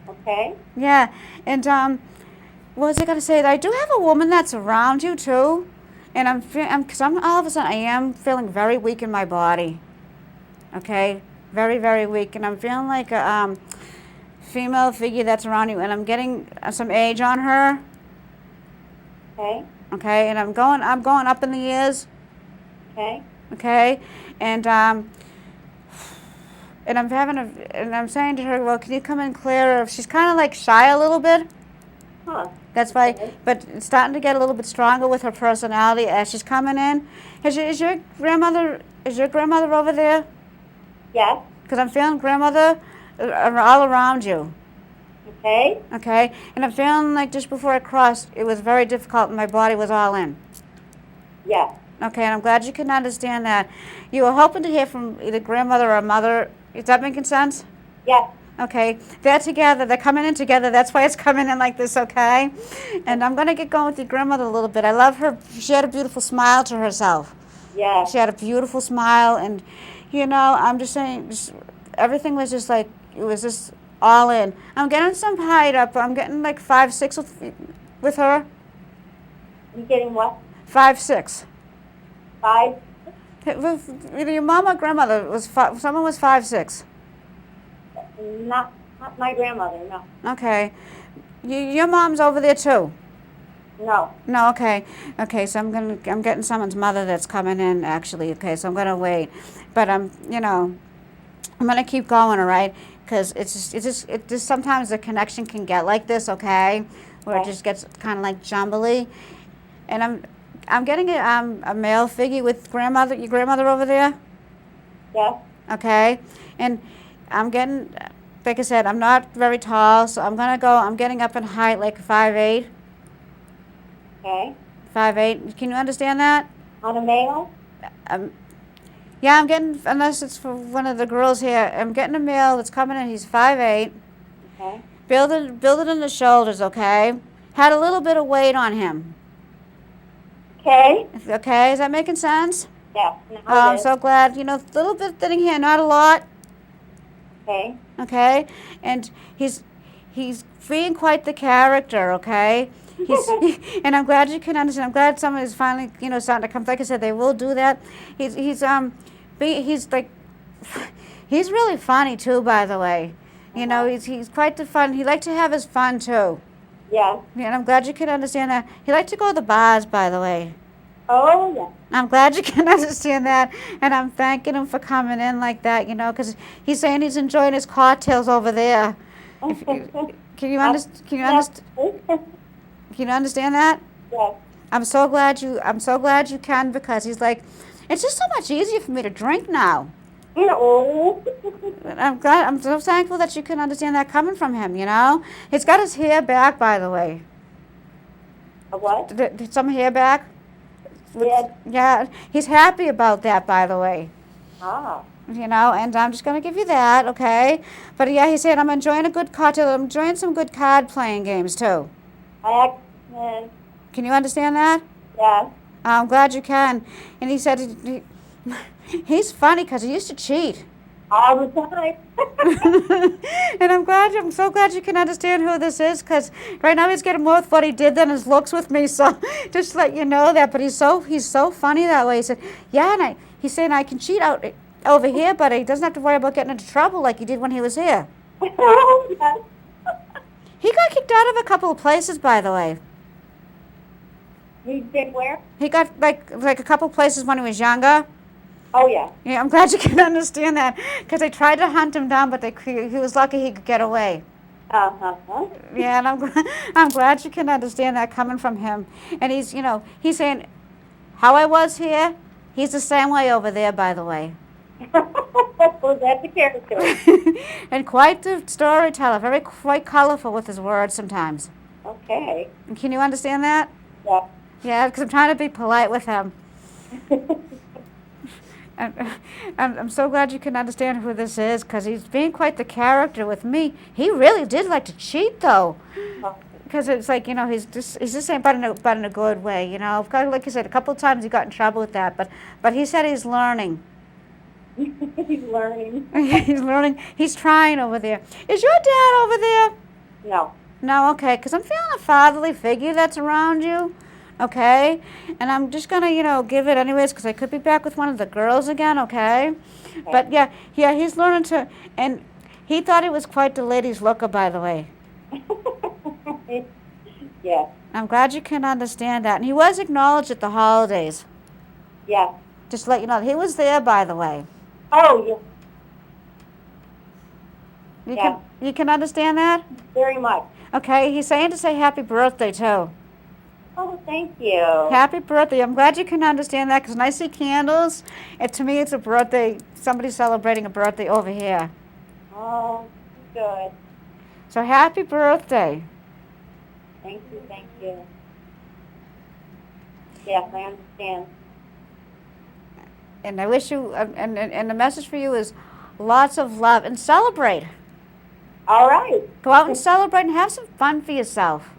Okay. Yeah, and what was I gonna say? I do have a woman that's around you too, and because I'm all of a sudden I am feeling very weak in my body. Okay, very very weak, and I'm feeling like a female figure that's around you, and I'm getting some age on her. Okay. Okay, and I'm going up in the years. Okay. Okay, and I'm and I'm saying to her, well, can you come in clearer? She's kind of like shy a little bit. Huh. That's why, Okay. but it's starting to get a little bit stronger with her personality as she's coming in. Is your grandmother over there? Yes. Because I'm feeling grandmother all around you. Okay. Okay, and I'm feeling like just before I crossed, it was very difficult and my body was all in. Yes. Okay, and I'm glad you can understand that. You were hoping to hear from either grandmother or mother. Is that making sense? Yes. Okay, they're together. They're coming in together. That's why it's coming in like this, okay? And I'm going to get going with your grandmother a little bit. I love her. She had a beautiful smile to herself. Yes. She had a beautiful smile, and, I'm just saying, everything was just like, it was just all in. I'm getting some height up. I'm getting like 5'6" with her. You getting what? 5'6". 5? Either your mom or grandmother someone was 5'6". Not my grandmother, no. Okay. Your mom's over there too. No. No, okay. Okay, so I'm getting someone's mother that's coming in actually. Okay, so I'm gonna wait. But I'm gonna keep going, all right? Because it just sometimes the connection can get like this, okay? Where it Okay. just gets kind of like jumbly. And I'm getting a male figure with your grandmother over there. Yes. Okay, and I'm getting, like I said, I'm not very tall, so I'm getting up in height like 5'8". Okay. 5'8". Can you understand that? On a male? Yeah, I'm getting, unless it's for one of the girls here, I'm getting a male that's coming in, he's 5'8". Okay. Build it in the shoulders, okay? Had a little bit of weight on him. Okay. Okay, is that making sense? Yes. Oh, Now I'm it is. so glad, a little bit thinning here, not a lot. Okay. Okay, and he's being quite the character. Okay, and I'm glad you can understand. I'm glad someone is finally starting to come. Like I said, they will do that. He's like he's really funny too. By the way, he's quite the fun. He likes to have his fun too. Yes. Yeah, and I'm glad you can understand that. He likes to go to the bars. By the way. Oh, yes. I'm glad you can understand that, and I'm thanking him for coming in like that, because he's saying he's enjoying his cocktails over there. Can you understand that? Yes. I'm so glad you can, because he's like, it's just so much easier for me to drink now. No. And I'm so thankful that you can understand that coming from him. He's got his hair back, by the way. A what? Some hair back. Yes. Yeah, he's happy about that, by the way. Ah. And I'm just going to give you that, okay? But yeah, he said, I'm enjoying a good cocktail. I'm enjoying some good card playing games, too. Excellent. Can you understand that? Yes. I'm glad you can. And he said, he's funny because he used to cheat. All the time. And I'm so glad you can understand who this is, because right now he's getting more with what he did than his looks with me. So just to let you know that. But he's so funny that way. He said, yeah, and he's saying I can cheat out over here, but he doesn't have to worry about getting into trouble like he did when he was here. Yes. He got kicked out of a couple of places, by the way. You did where? He got like a couple of places when he was younger. Oh, yeah. Yeah, I'm glad you can understand that, because they tried to hunt him down, but he was lucky he could get away. Uh-huh. Yeah, and I'm glad you can understand that coming from him. And he's saying, how I was here, he's the same way over there, by the way. Was that the character? And quite the storyteller, very quite colorful with his words sometimes. Okay. And can you understand that? Yeah. Yeah, because I'm trying to be polite with him. I'm so glad you can understand who this is, because he's being quite the character with me. He really did like to cheat, though. Because it's like, he's just saying, but in a good way, Like I said, a couple of times he got in trouble with that, but he said he's learning. He's learning. He's learning. He's trying over there. Is your dad over there? No. No, okay, because I'm feeling a fatherly figure that's around you, okay? And I'm just going to, give it anyways, because I could be back with one of the girls again, okay? But, yeah, he's learning to, and he thought he was quite the lady's looker, by the way. Yeah. I'm glad you can understand that. And he was acknowledged at the holidays. Yeah. Just to let you know, he was there, by the way. Oh, yeah. You can understand that? Very much. Okay, he's saying to say happy birthday, too. Oh, thank you. Happy birthday. I'm glad you can understand that, because when I see candles, to me it's a birthday, somebody celebrating a birthday over here. Oh, good. So happy birthday. Thank you, thank you. Yes, I understand. And I wish you, and the message for you is lots of love, and celebrate. All right. Go out and celebrate and have some fun for yourself.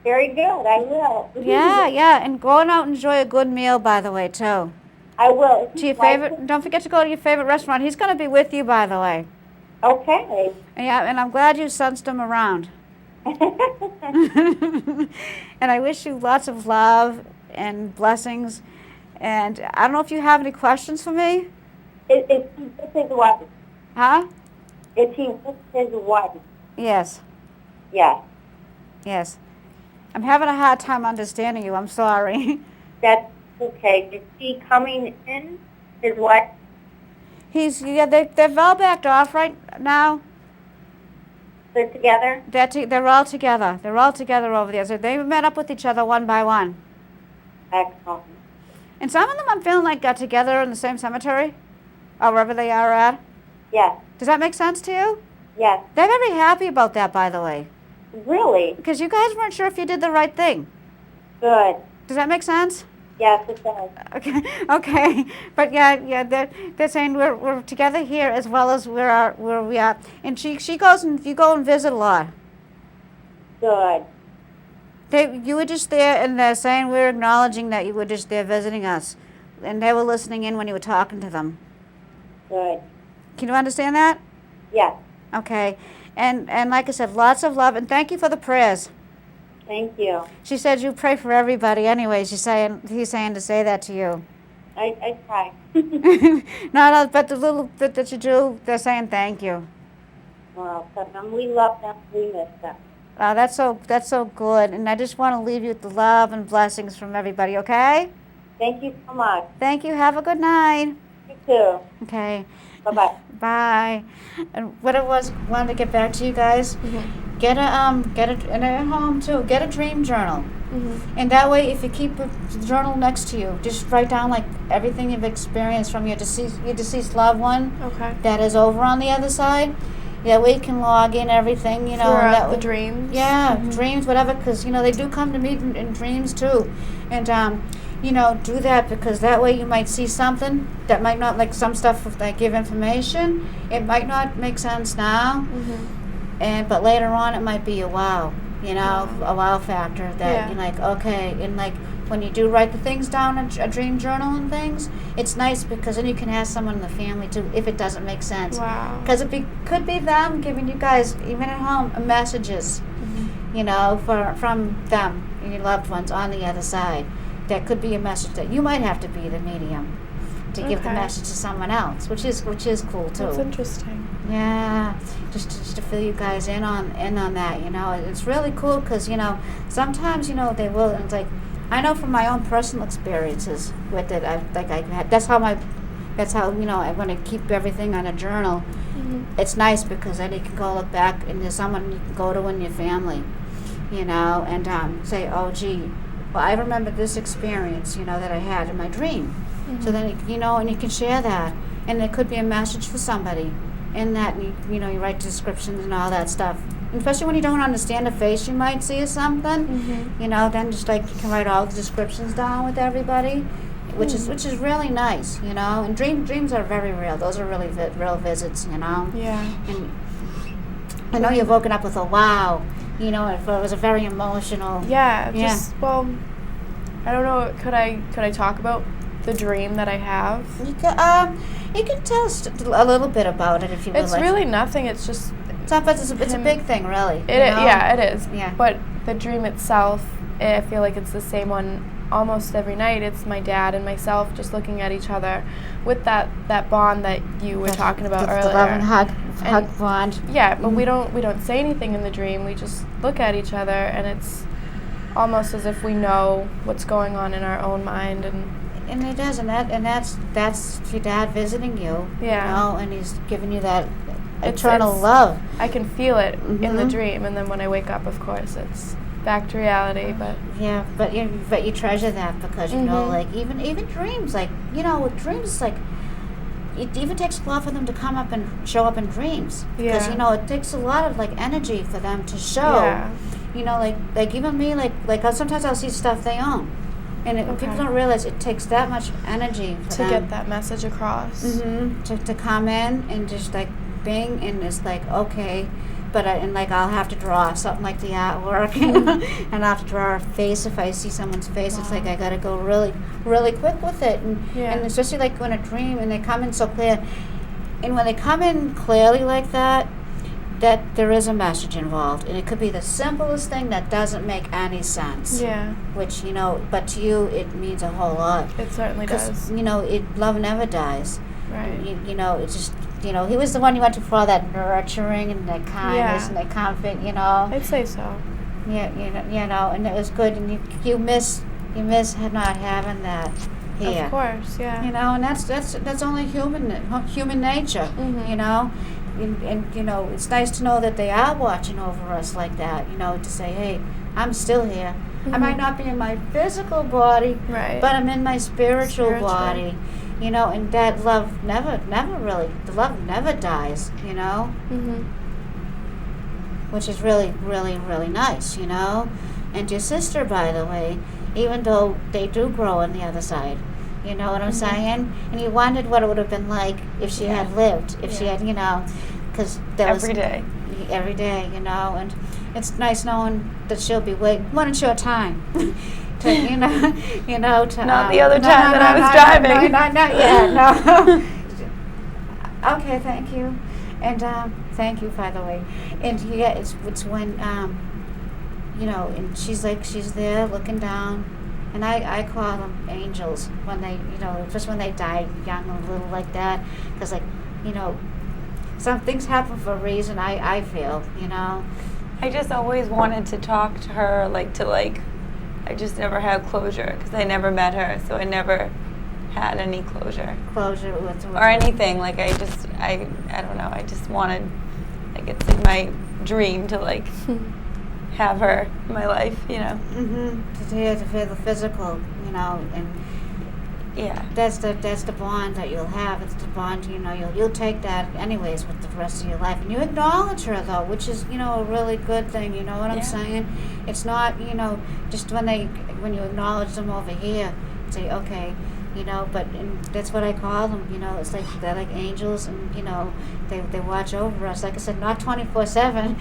Very good, I will. Yeah, and go out and enjoy a good meal, by the way, too. I will. To your favorite, don't forget to go to your favorite restaurant. He's going to be with you, by the way. Okay. And I'm glad you sensed him around. And I wish you lots of love and blessings. And I don't know if you have any questions for me? Is he with his wife? Huh? Is he with his wife? Yes. Yes. Yes. I'm having a hard time understanding you. I'm sorry. That's okay. Is he coming in, his wife? They're well backed off right now. They're together? They're all together. They're all together over there. So they met up with each other one by one. Excellent. And some of them I'm feeling like got together in the same cemetery, or wherever they are at. Yes. Does that make sense to you? Yes. They're very happy about that, by the way. Really? Because you guys weren't sure if you did the right thing. Good. Does that make sense? Yes, it does. Okay. But yeah, they're saying we're together here as well as where we are. And she goes, and you go and visit a lot. Good. You were just there, and they're saying we're acknowledging that you were just there visiting us, and they were listening in when you were talking to them. Good. Can you understand that? Yes. Okay. And like I said, lots of love, and thank you for the prayers. Thank you. She said you pray for everybody anyways. He's saying to say that to you. I try. No, but the little bit that you do, they're saying thank you. Well, we love them. We miss them. That's so good. And I just want to leave you with the love and blessings from everybody, okay? Thank you so much. Thank you. Have a good night. You too. Okay. Bye-bye. Bye. And what it was, wanted to get back to you guys. Mm-hmm. Get a, and at home too, get a dream journal. Mm-hmm. And that way, if you keep a journal next to you, just write down like everything you've experienced from your deceased loved one. Okay. That is over on the other side. That way you can log in everything, Throughout the dreams. Yeah, dreams, whatever, because, they do come to me in dreams too. And, do that, because that way you might see something that might not, like some stuff, if they give information, it might not make sense now. Mm-hmm. But later on it might be a wow, a wow factor that you're like, okay, and like when you do write the things down in a dream journal and things, it's nice because then you can ask someone in the family too if it doesn't make sense. Wow. Because could be them giving you guys, even at home, messages, from them and your loved ones on the other side. That could be a message that you might have to be the medium to give the message to someone else, which is cool too. That's interesting. Yeah, just to fill you guys in on that, it's really cool because sometimes they will, and it's like I know from my own personal experiences with it. That's how I want to keep everything on a journal. Mm-hmm. It's nice because then you can go look back and there's someone you can go to in your family, and say, oh gee, well I remember this experience, that I had in my dream. Mm-hmm. So then and you can share that. and it could be a message for somebody. In that, you write descriptions and all that stuff. And especially when you don't understand a face you might see or something, then just like you can write all the descriptions down with everybody, which is really nice, And dreams are very real. Those are really real visits, Yeah. And I know you've woken up with a wow, it was a very emotional. Yeah. Well, I don't know. Could I talk about the dream that I have? You can tell us a little bit about it if you would It's like. really nothing. It's just. It's a big thing, really. Yeah, it is. Yeah. But the dream itself, I feel like it's the same one almost every night. It's my dad and myself just looking at each other with that bond that you were talking about earlier. The love and hug bond. Yeah, but we don't say anything in the dream. We just look at each other, and it's almost as if we know what's going on in our own mind. And it does, and that's your dad visiting you. Yeah. And he's giving you that It's eternal love. I can feel it in the dream, and then when I wake up, of course, it's back to reality. But yeah, but you treasure that because like even dreams, like with dreams, like it even takes a lot for them to come up and show up in dreams because it takes a lot of like energy for them to show. Yeah. Like even me, like sometimes I'll see stuff they own. And people don't realize it takes that much energy for to get that message across. To come in and just like bing, and it's like okay, but I'll have to draw something like the artwork, and I'll have to draw a face if I see someone's face. It's like I got to go really, really quick with it, and especially like when a dream and they come in so clear, and when they come in clearly like that there is a message involved, and it could be the simplest thing that doesn't make any sense. Yeah. Which but to you it means a whole lot. It certainly does. Love never dies. Right. It's just he was the one you went to for all that nurturing and that kindness and that comfort. I'd say so. Yeah. And it was good, and you miss not having that here. Of course. Yeah. And that's only human nature. And it's nice to know that they are watching over us like that, to say, hey, I'm still here. I might not be in my physical body, but I'm in my spiritual body, and that love never dies, which is really, really, really nice, And your sister, by the way, even though they do grow on the other side, you know what I'm saying? And you wondered what it would have been like if she had lived, if she had, because there was... Every day, and it's nice knowing that she'll be waiting one short time to, Not the other time that I was driving. Not yet, no. Okay, thank you. And thank you, by the way. And it's when, and she's there looking down. And I call them angels when they, just when they die young and little like that. Because, some things happen for a reason, I feel, I just always wanted to talk to her, I just never had closure because I never met her. So I never had any closure. Closure with or anything. I don't know. I just wanted, it's in my dream to, have her in my life, To feel the physical, and that's the bond that you'll have. It's the bond, you'll take that anyways with the rest of your life, and you acknowledge her though, which is a really good thing. You know what I'm saying? It's not just when you acknowledge them over here, say okay. But that's what I call them, it's like they're like angels, and they watch over us. Like I said, not 24/7,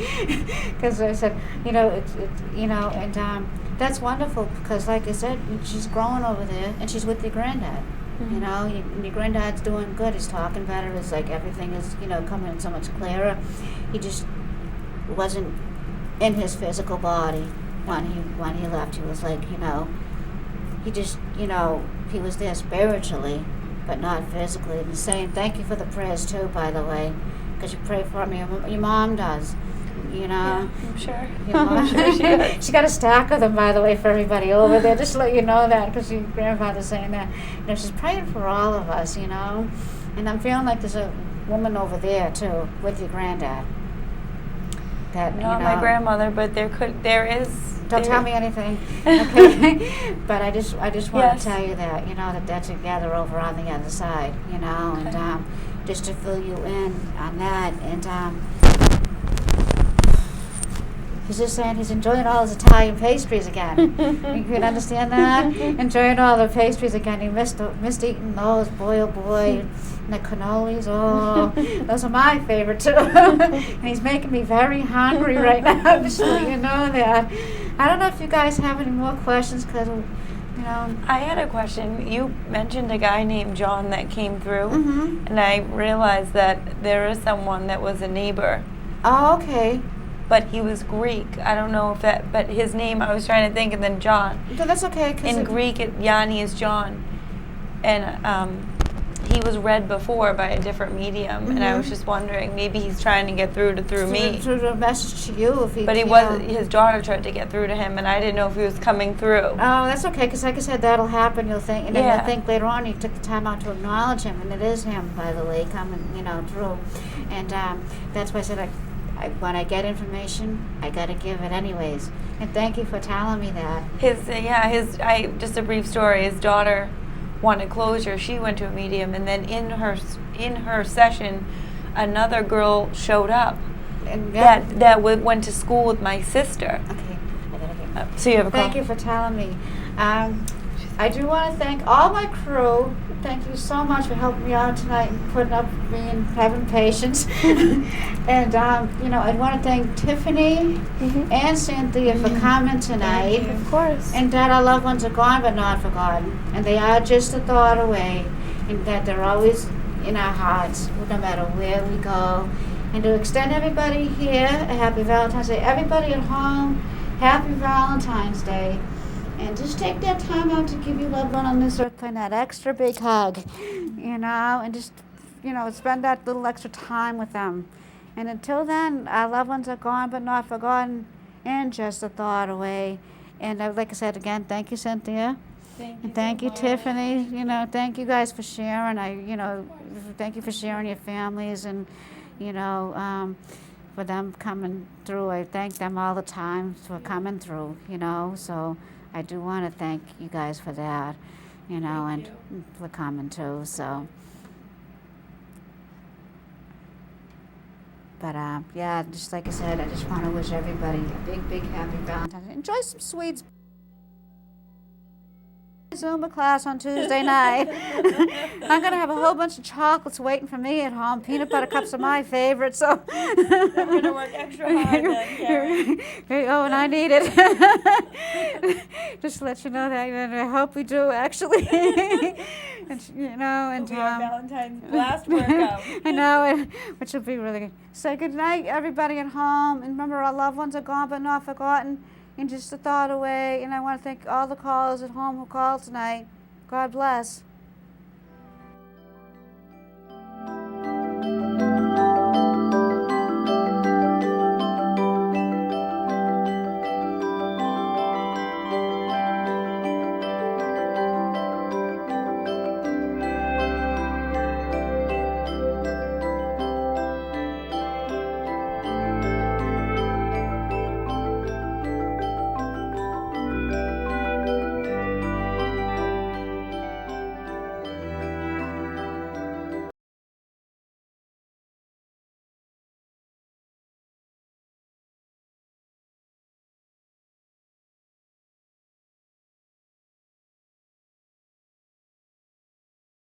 because I said, and that's wonderful because, like I said, she's growing over there, and she's with your granddad. And your granddad's doing good. He's talking better. It's like everything is, coming in so much clearer. He just wasn't in his physical body when he left. He was like, he just, he was there spiritually, but not physically. And saying thank you for the prayers too, by the way, because you pray for me. Your mom does, Yeah, I'm sure. I'm sure she does. She got a stack of them, by the way, for everybody over there. Just to let you know that, because your grandfather's saying that. She's praying for all of us, And I'm feeling like there's a woman over there too with your granddad. That Not my grandmother, but there is Don't tell me anything, okay? But I just want Yes. to tell you that, that they're together over on the other side, and just to fill you in on that. And he's just saying he's enjoying all his Italian pastries again. You can understand that? Enjoying all the pastries again. He missed eating those, boy, oh boy. And the cannolis, oh, those are my favorite too. And he's making me very hungry right now, just so you know that. I don't know if you guys have any more questions, because, I had a question. You mentioned a guy named John that came through, and I realized that there is someone that was a neighbor, Oh, okay. but he was Greek. I don't know if that, but his name, I was trying to think, and then John. So that's okay. In Greek, Yanni is John. And he was read before by a different medium, and I was just wondering, maybe he's trying to get through me. Through the message to you. If he, But he was, his daughter tried to get through to him, and I didn't know if he was coming through. Oh, that's okay, because like I said, that'll happen. You'll think, and then Yeah. you'll think later on you took the time out to acknowledge him, and it is him, by the way, coming, through. And that's why I said, when I get information, I got to give it anyways. And thank you for telling me that. Just a brief story. His daughter wanted closure. She went to a medium, and then in her session, another girl showed up And that went to school with my sister. Okay, I gotta get. So you have a call. Thank you for telling me. I do want to thank all my crew. Thank you so much for helping me out tonight and putting up with me and having patience. And I want to thank Tiffany and Cynthia for coming tonight. Of course. And that our loved ones are gone but not forgotten. And they are just a thought away. And that they're always in our hearts, no matter where we go. And to extend everybody here a happy Valentine's Day. Everybody at home, happy Valentine's Day. And just take that time out to give your loved one on this earth plane that extra big hug, and just, spend that little extra time with them. And until then, our loved ones are gone but not forgotten and just a thought away. And like I said again, thank you, Cynthia. And thank you, Tiffany. Thank you guys for sharing. Thank you for sharing your families and, for them coming through. I thank them all the time for coming through, so I do want to thank you guys for that, and for coming too, so. But just like I said, I just want to wish everybody a big, big happy Valentine's Day. Enjoy some sweets. Zumba class on Tuesday night. I'm going to have a whole bunch of chocolates waiting for me at home. Peanut butter cups are my favorite, so. I'm going to work extra hard then, Karen. And I need it. Just to let you know that, and I hope we do, actually. And It'll be our Valentine's last workout. I know, which will be really good. So good night, everybody at home. And remember, our loved ones are gone but not forgotten. And just a thought away. And I want to thank all the callers at home who called tonight. God bless.